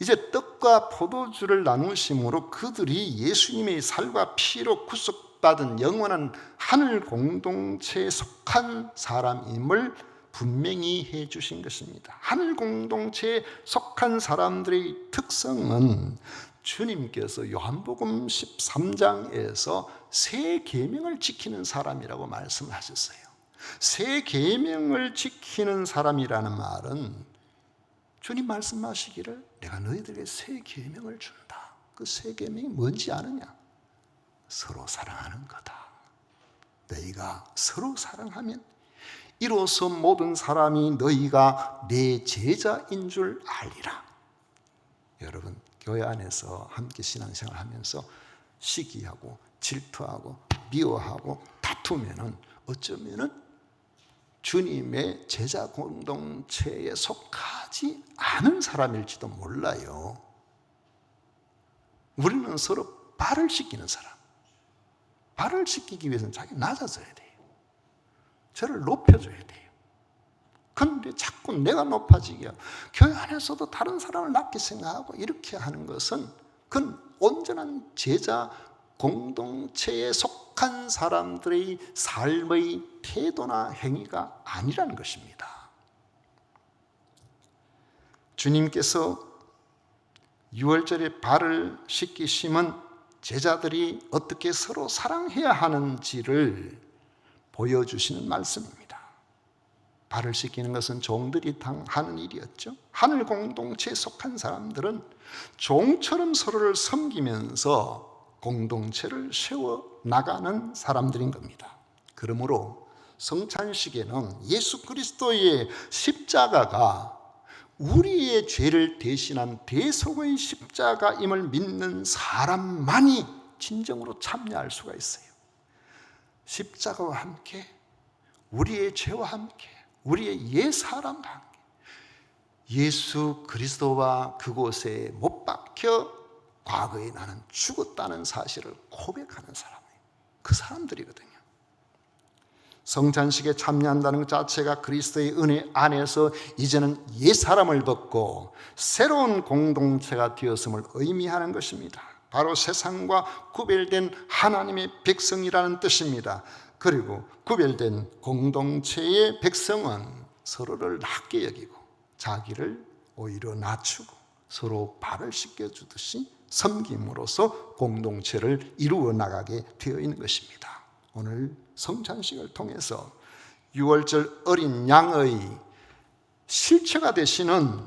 이제 떡과 포도주를 나누심으로 그들이 예수님의 살과 피로 구속받은 영원한 하늘 공동체에 속한 사람임을 분명히 해 주신 것입니다. 하늘 공동체에 속한 사람들의 특성은 주님께서 요한복음 13장에서 새 계명을 지키는 사람이라고 말씀을 하셨어요. 새 계명을 지키는 사람이라는 말은 주님 말씀하시기를 내가 너희들에게 새 계명을 준다. 그 세 계명이 뭔지 아느냐? 서로 사랑하는 거다. 너희가 서로 사랑하면 이로써 모든 사람이 너희가 내 제자인 줄 알리라. 여러분, 교회 안에서 함께 신앙생활 하면서 시기하고 질투하고 미워하고 다투면은 어쩌면은 주님의 제자 공동체에 속하지 않은 사람일지도 몰라요. 우리는 서로 발을 씻기는 사람. 발을 씻기기 위해서는 자기 낮아져야 돼요. 저를 높여줘야 돼요. 그런데 자꾸 내가 높아지게 하고 교회 안에서도 다른 사람을 낮게 생각하고 이렇게 하는 것은 그건 온전한 제자 공동체에 속한 사람들의 삶의 태도나 행위가 아니라는 것입니다. 주님께서 6월절에 발을 씻기심은 제자들이 어떻게 서로 사랑해야 하는지를 보여주시는 말씀입니다. 발을 씻기는 것은 종들이 하는 일이었죠. 하늘 공동체에 속한 사람들은 종처럼 서로를 섬기면서 공동체를 세워나가는 사람들인 겁니다. 그러므로 성찬식에는 예수 그리스도의 십자가가 우리의 죄를 대신한 대속의 십자가임을 믿는 사람만이 진정으로 참여할 수가 있어요. 십자가와 함께 우리의 죄와 함께 우리의 옛사람과 함께 예수 그리스도와 그곳에 못 박혀 과거에 나는 죽었다는 사실을 고백하는 사람이에요. 그 사람들이거든요. 성찬식에 참여한다는 것 자체가 그리스도의 은혜 안에서 이제는 옛사람을 벗고 새로운 공동체가 되었음을 의미하는 것입니다. 바로 세상과 구별된 하나님의 백성이라는 뜻입니다. 그리고 구별된 공동체의 백성은 서로를 낮게 여기고 자기를 오히려 낮추고 서로 발을 씻겨주듯이 섬김으로써 공동체를 이루어 나가게 되어 있는 것입니다. 오늘 성찬식을 통해서 6월절 어린 양의 실체가 되시는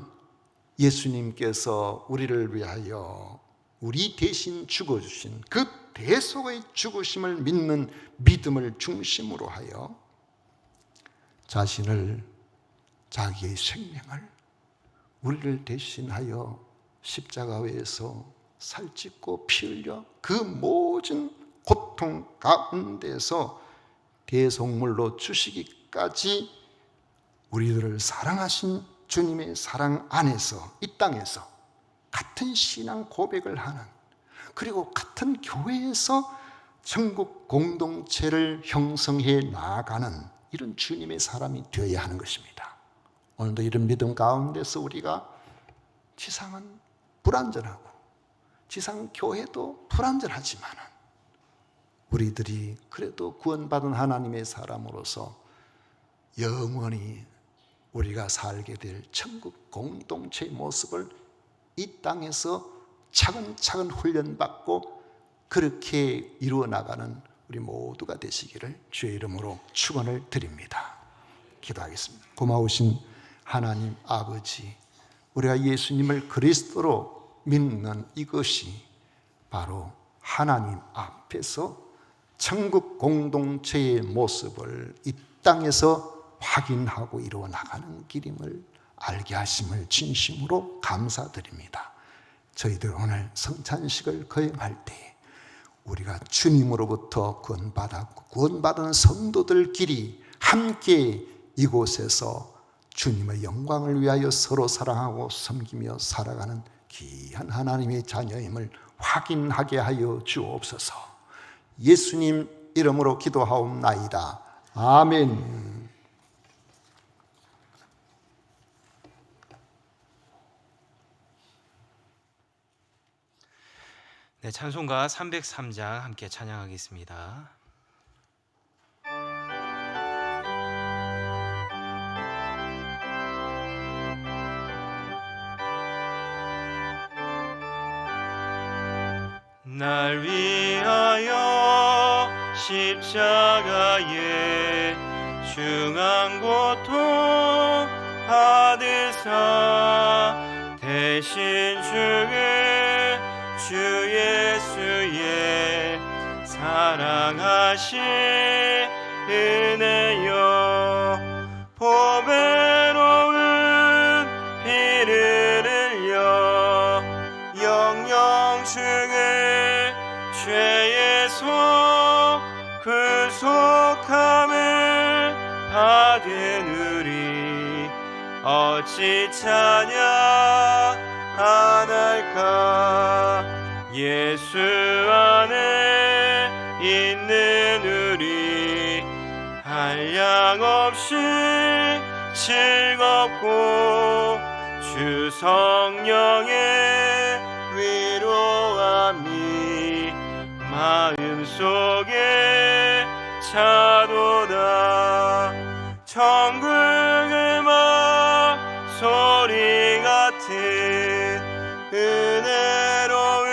예수님께서 우리를 위하여 우리 대신 죽어주신 그 대속의 죽으심을 믿는 믿음을 중심으로 하여 자신을, 자기의 생명을 우리를 대신하여 십자가에서 살찢고 피 흘려 그 모든 고통 가운데서 대속물로 주시기까지 우리들을 사랑하신 주님의 사랑 안에서 이 땅에서 같은 신앙 고백을 하는, 그리고 같은 교회에서 천국 공동체를 형성해 나아가는 이런 주님의 사람이 되어야 하는 것입니다. 오늘도 이런 믿음 가운데서 우리가 지상은 불완전하고 지상 교회도 불완전하지만 우리들이 그래도 구원받은 하나님의 사람으로서 영원히 우리가 살게 될 천국 공동체의 모습을 이 땅에서 차근차근 훈련받고 그렇게 이루어 나가는 우리 모두가 되시기를 주의 이름으로 축원을 드립니다. 기도하겠습니다. 고마우신 하나님 아버지, 우리가 예수님을 그리스도로 믿는 이것이 바로 하나님 앞에서 천국 공동체의 모습을 이 땅에서 확인하고 이루어 나가는 길임을 알게 하심을 진심으로 감사드립니다. 저희들 오늘 성찬식을 거행할 때 우리가 주님으로부터 구원받았고 구원받은 성도들끼리 함께 이곳에서 주님의 영광을 위하여 서로 사랑하고 섬기며 살아가는 귀한 하나님의 자녀임을 확인하게 하여 주옵소서. 예수님 이름으로 기도하옵나이다. 아멘. 네, 찬송가 303장 함께 찬양하겠습니다. 날 위하여 십자가에 중한 고통 받으사 대신 죽을 주 예수의 사랑하신 은혜여 보배로운 피를 흘려 영영 중을 죄에서 구속함을 받은 우리 어찌 찬양 안 할까 예수 안에 있는 우리 한량없이 즐겁고 주 성령의 위로함이 마음속에 차도다 천국 음악 소리 같은 은혜로운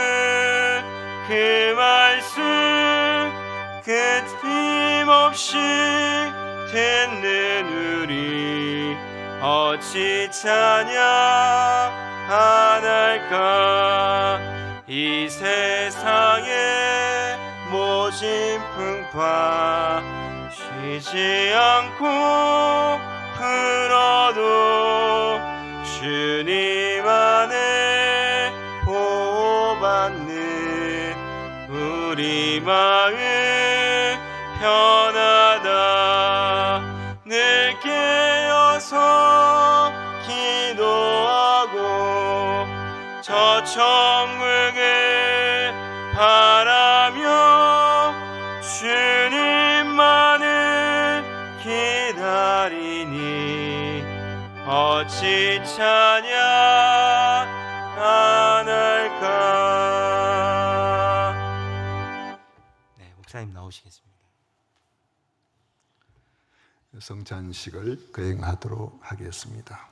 그 말씀 끊임없이 듣는 우리 어찌 찬양 안 할까 이 세상의 모진 풍파 쉬지 않고 불어도 주님 안에 보호받는 우리 마음 편하다 늘 깨어서 기도하고 저 천국을 바라며 주님만을 기다리니 어찌 찬양 안 할까. 네, 목사님 나오시겠습니다. 성찬식을 거행하도록 하겠습니다.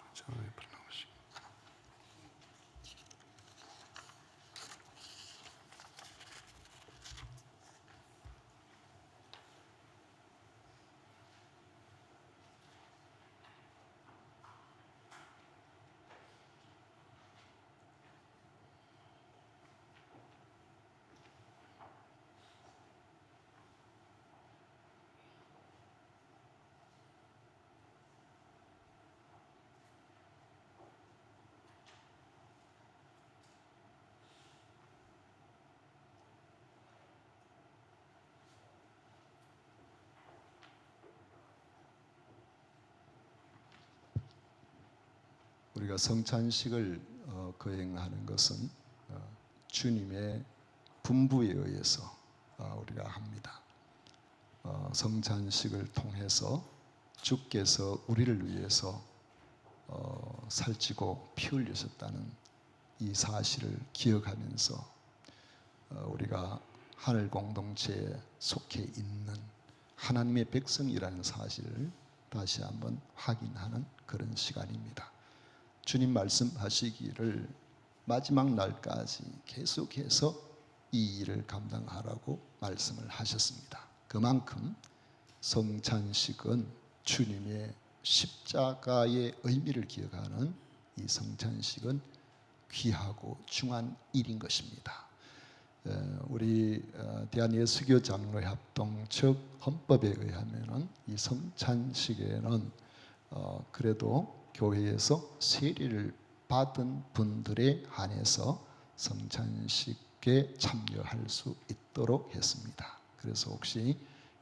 우리가 성찬식을 거행하는 것은 주님의 분부에 의해서 우리가 합니다. 성찬식을 통해서 주께서 우리를 위해서 살찌고 피 흘리셨다는 이 사실을 기억하면서 우리가 하늘 공동체에 속해 있는 하나님의 백성이라는 사실을 다시 한번 확인하는 그런 시간입니다. 주님 말씀하시기를 마지막 날까지 계속해서 이 일을 감당하라고 말씀을 하셨습니다. 그만큼 성찬식은 주님의 십자가의 의미를 기억하는 이 성찬식은 귀하고 중요한 일인 것입니다. 우리 대한예수교 장로협동 측 헌법에 의하면은 이 성찬식에는 그래도 교회에서 세례를 받은 분들에 한해서 성찬식에 참여할 수 있도록 했습니다. 그래서 혹시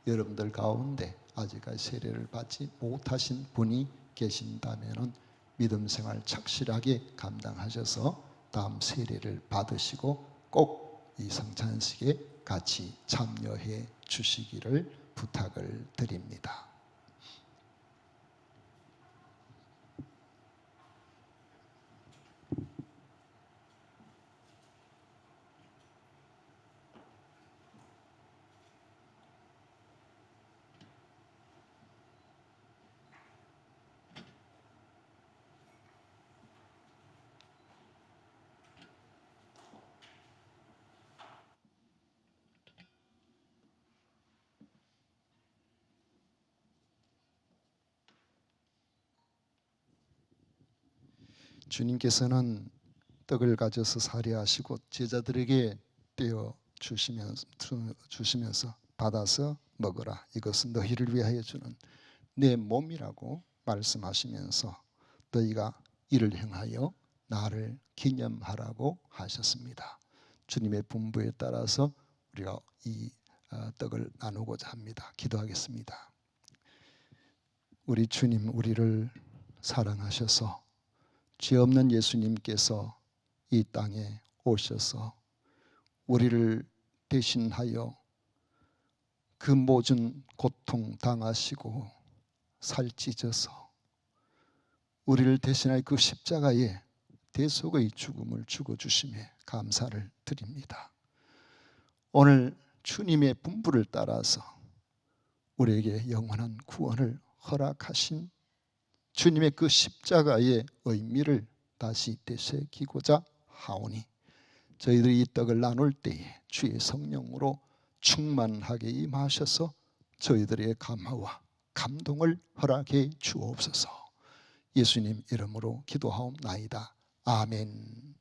여러분들 가운데 아직까지 세례를 받지 못하신 분이 계신다면 믿음 생활 착실하게 감당하셔서 다음 세례를 받으시고 꼭 이 성찬식에 같이 참여해 주시기를 부탁을 드립니다. 주님께서는 떡을 가져서 살해하시고 제자들에게 떼어 주시면서 받아서 먹어라. 이것은 너희를 위하여 주는 내 몸이라고 말씀하시면서 너희가 이를 행하여 나를 기념하라고 하셨습니다. 주님의 분부에 따라서 우리가 이 떡을 나누고자 합니다. 기도하겠습니다. 우리 주님, 우리를 사랑하셔서 죄 없는 예수님께서 이 땅에 오셔서 우리를 대신하여 그 모든 고통 당하시고 살찌져서 우리를 대신할 그 십자가에 대속의 죽음을 죽어주심에 감사를 드립니다. 오늘 주님의 분부를 따라서 우리에게 영원한 구원을 허락하신 주님의 그 십자가의 의미를 다시 되새기고자 하오니 저희들이 이 떡을 나눌 때에 주의 성령으로 충만하게 임하셔서 저희들의 감화와 감동을 허락해 주옵소서. 예수님 이름으로 기도하옵나이다. 아멘.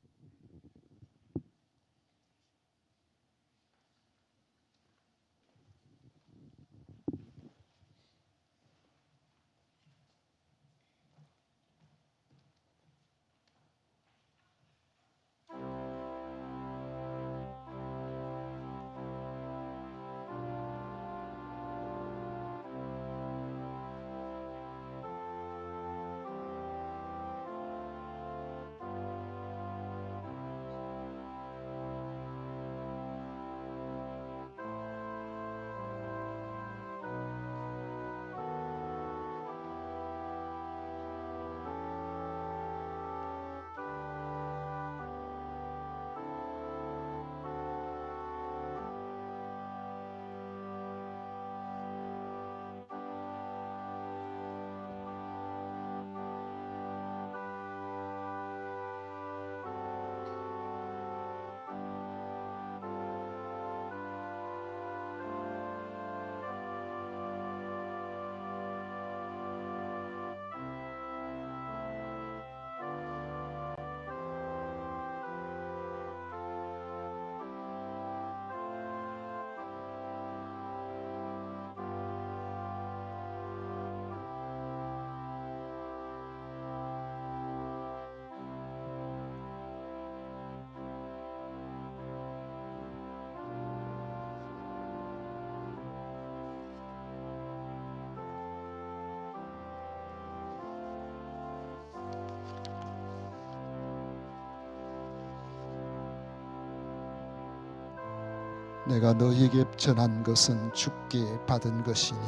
내가 너희에게 전한 것은 주께 받은 것이니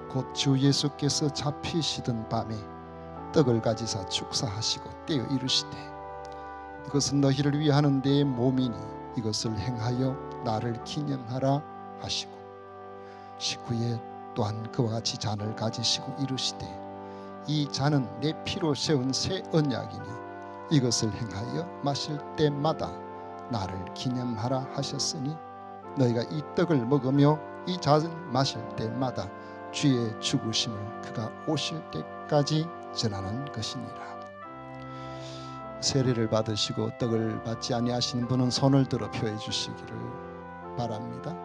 곧 주 예수께서 잡히시던 밤에 떡을 가지사 축사하시고 떼어 이르시되 이것은 너희를 위하는 내 몸이니 이것을 행하여 나를 기념하라 하시고 식후에 또한 그와 같이 잔을 가지시고 이르시되 이 잔은 내 피로 세운 새 언약이니 이것을 행하여 마실 때마다 나를 기념하라 하셨으니 너희가 이 떡을 먹으며 이 잔을 마실 때마다 주의 죽으심을 그가 오실 때까지 전하는 것이니라. 세례를 받으시고 떡을 받지 아니하시는 분은 손을 들어 표해 주시기를 바랍니다.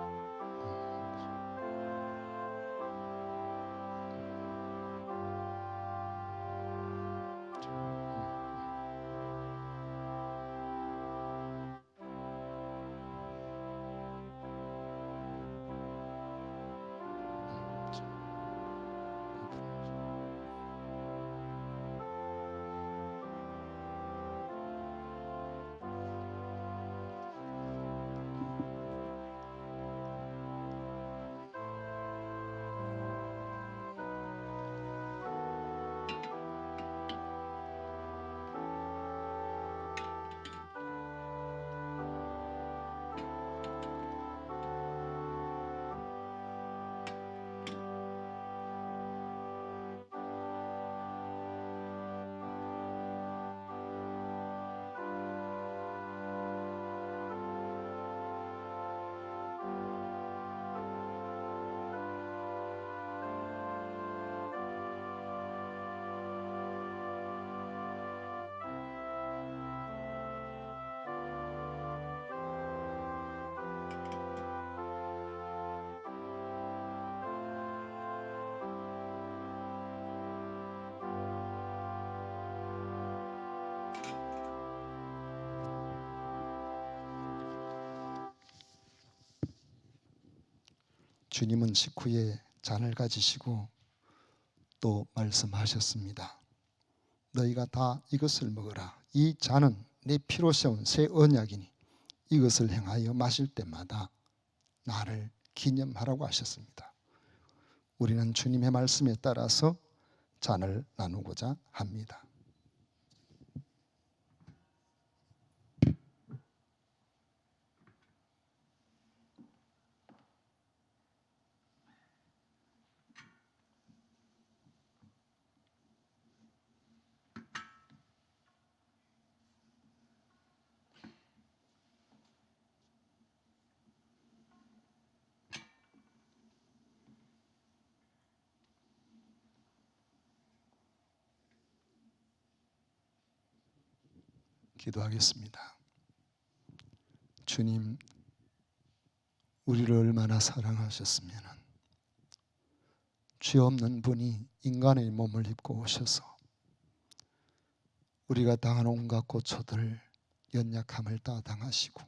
주님은 식후에 잔을 가지시고 또 말씀하셨습니다. 너희가 다 이것을 먹어라. 이 잔은 내 피로 세운 새 언약이니 이것을 행하여 마실 때마다 나를 기념하라고 하셨습니다. 우리는 주님의 말씀에 따라서 잔을 나누고자 합니다. 기도하겠습니다. 주님, 우리를 얼마나 사랑하셨으면 죄 없는 분이 인간의 몸을 입고 오셔서 우리가 당한 온갖 고초들, 연약함을 다 당하시고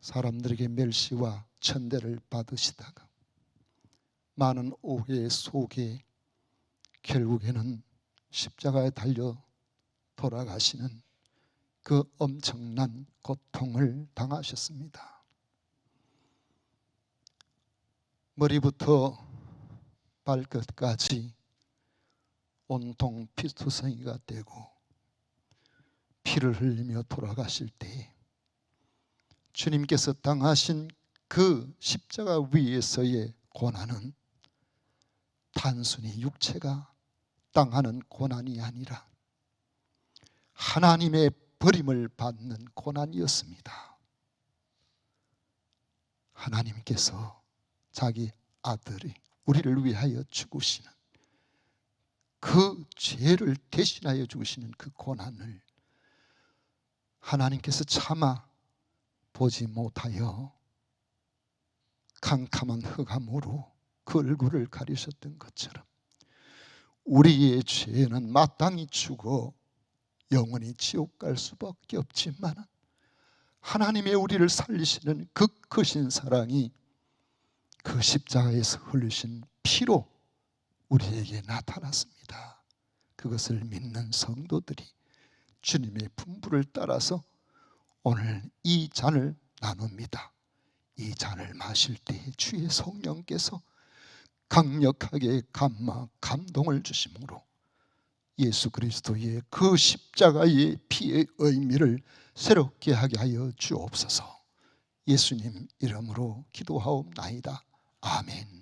사람들에게 멸시와 천대를 받으시다가 많은 오해 속에 결국에는 십자가에 달려 돌아가시는 그 엄청난 고통을 당하셨습니다. 머리부터 발끝까지 온통 피투성이가 되고 피를 흘리며 돌아가실 때 주님께서 당하신 그 십자가 위에서의 고난은 단순히 육체가 당하는 고난이 아니라 하나님의 버림을 받는 고난이었습니다. 하나님께서 자기 아들이 우리를 위하여 죽으시는 그 죄를 대신하여 죽으시는 그 고난을 하나님께서 차마 보지 못하여 캄캄한 흑암으로 그 얼굴을 가리셨던 것처럼 우리의 죄는 마땅히 죽어 영원히 지옥 갈 수밖에 없지만 하나님의 우리를 살리시는 그 크신 사랑이 그 십자가에서 흘리신 피로 우리에게 나타났습니다. 그것을 믿는 성도들이 주님의 분부를 따라서 오늘 이 잔을 나눕니다. 이 잔을 마실 때 주의 성령께서 강력하게 감동을 주심으로 예수 그리스도의 그 십자가의 피의 의미를 새롭게 하게 하여 주옵소서. 예수님 이름으로 기도하옵나이다. 아멘.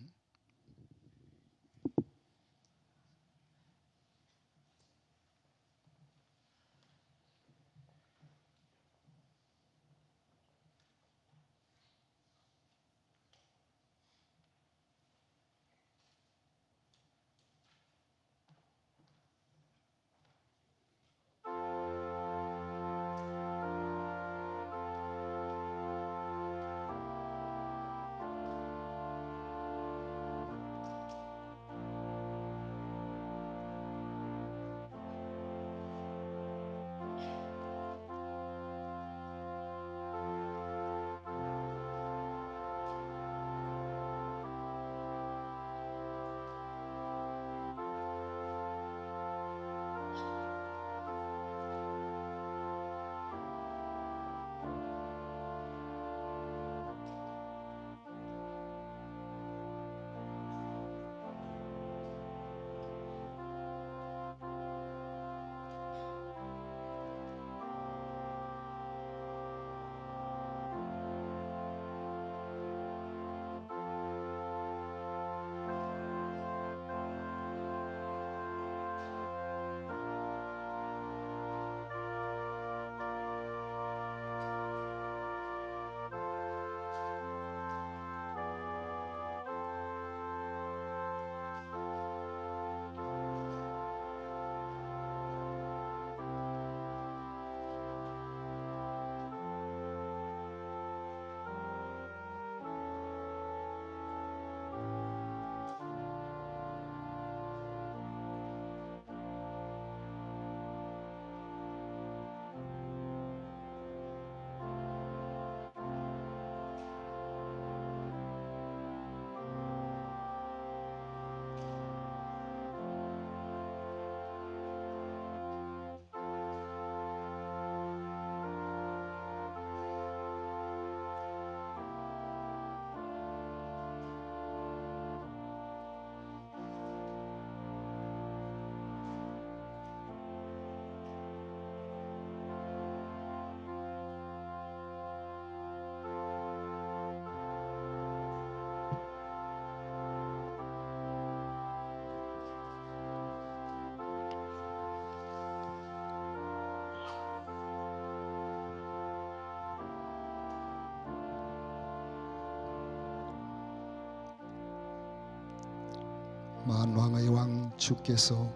만왕의 왕 주께서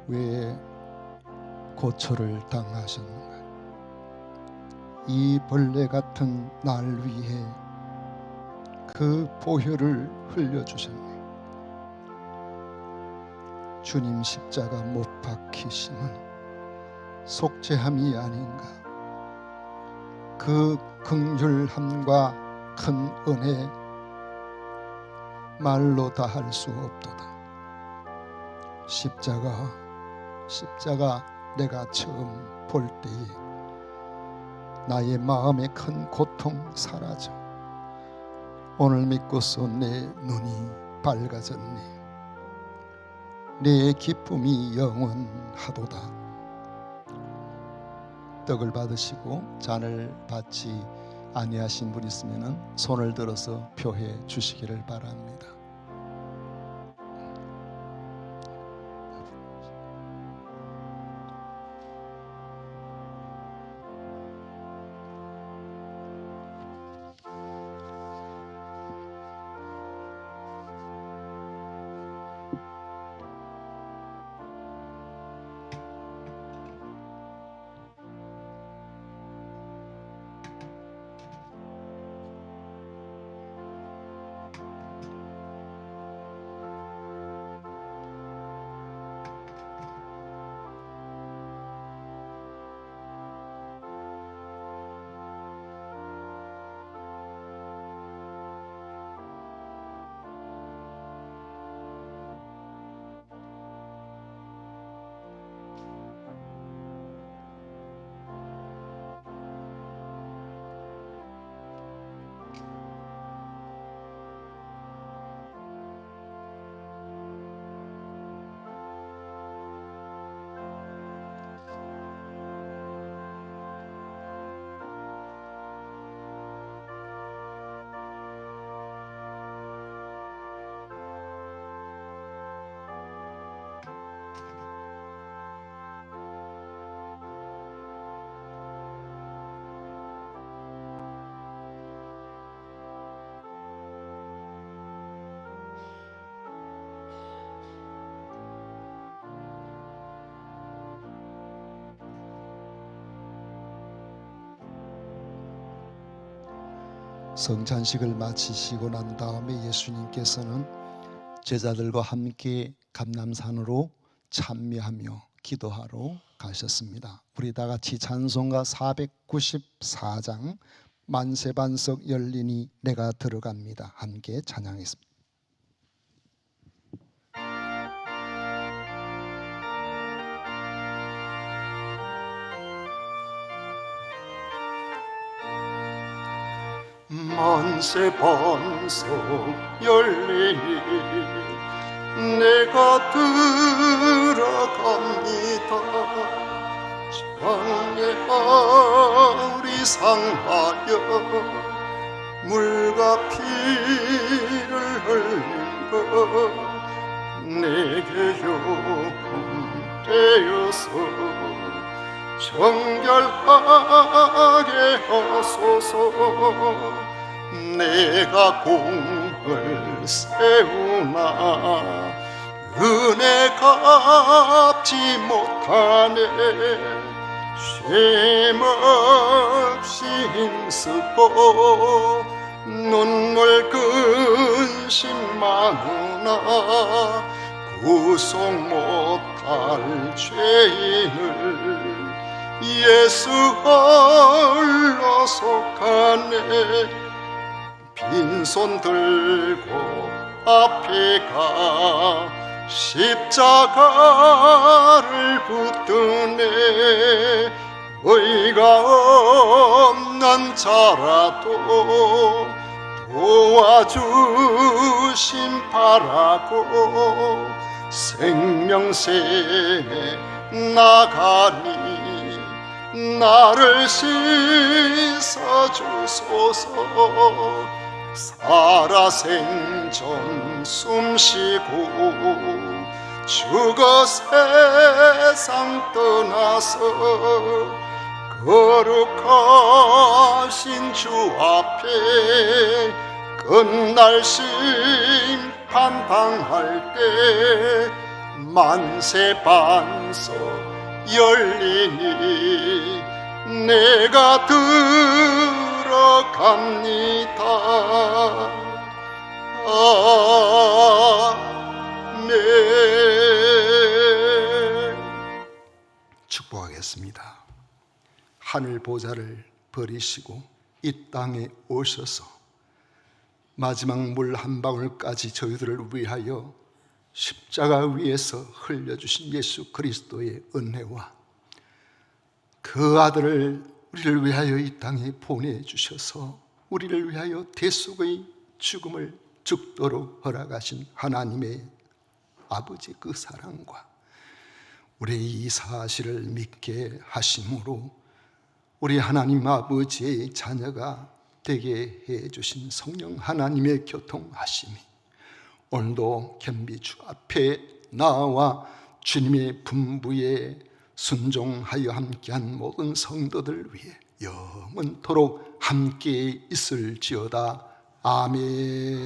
왜 고초를 당하셨는가? 이 벌레 같은 날 위해 그 보혈을 흘려주셨네. 주님 십자가 못 박히심은 속죄함이 아닌가? 그 긍휼함과 큰 은혜 말로 다 할 수 없도다. 십자가 내가 처음 볼 때에 나의 마음의 큰 고통 사라져 오늘 믿고서 내 눈이 밝아졌네. 내 기쁨이 영원하도다. 떡을 받으시고 잔을 받지 아니하신 분 있으면 손을 들어서 표해 주시기를 바랍니다. 성찬식을 마치시고 난 다음에 예수님께서는 제자들과 함께 감람산으로 참여하며 기도하러 가셨습니다. 우리 다 같이 찬송가 494장 만세반석 열리니 내가 들어갑니다. 함께 찬양했습니다. 만세반석 열리니 내가 들어갑니다. 장애아리 상하여 물과 피를 흘린 것 내게 요금 되어서 정결하게 하소서. 내가 공을 세우나 은혜 갚지 못하네. 쉼없이 힘쓰고 눈물 근심 많으나 구속 못할 죄인을 예수 홀로 속하네. 빈손 들고 앞에 가 십자가를 붙드네. 의가 없는 자라도 도와주심 바라고 생명샘에 나가니 나를 씻어주소서. 살아생전 숨쉬고 죽어 세상 떠나서 거룩하신 주 앞에 끝날 심판 판당할 때 만세 반석 열리니 내가 들어갑니다. 아멘. 축복하겠습니다. 하늘 보좌를 버리시고 이 땅에 오셔서 마지막 물 한 방울까지 저희들을 위하여 십자가 위에서 흘려주신 예수 그리스도의 은혜와 그 아들을 우리를 위하여 이 땅에 보내주셔서 우리를 위하여 대속의 죽음을 죽도록 허락하신 하나님의 아버지 그 사랑과 우리 이 사실을 믿게 하심으로 우리 하나님 아버지의 자녀가 되게 해주신 성령 하나님의 교통하심이 오늘도 겸비 주 앞에 나와 주님의 분부에 순종하여 함께한 모든 성도들 위해 영원토록 함께 있을지어다. 아멘.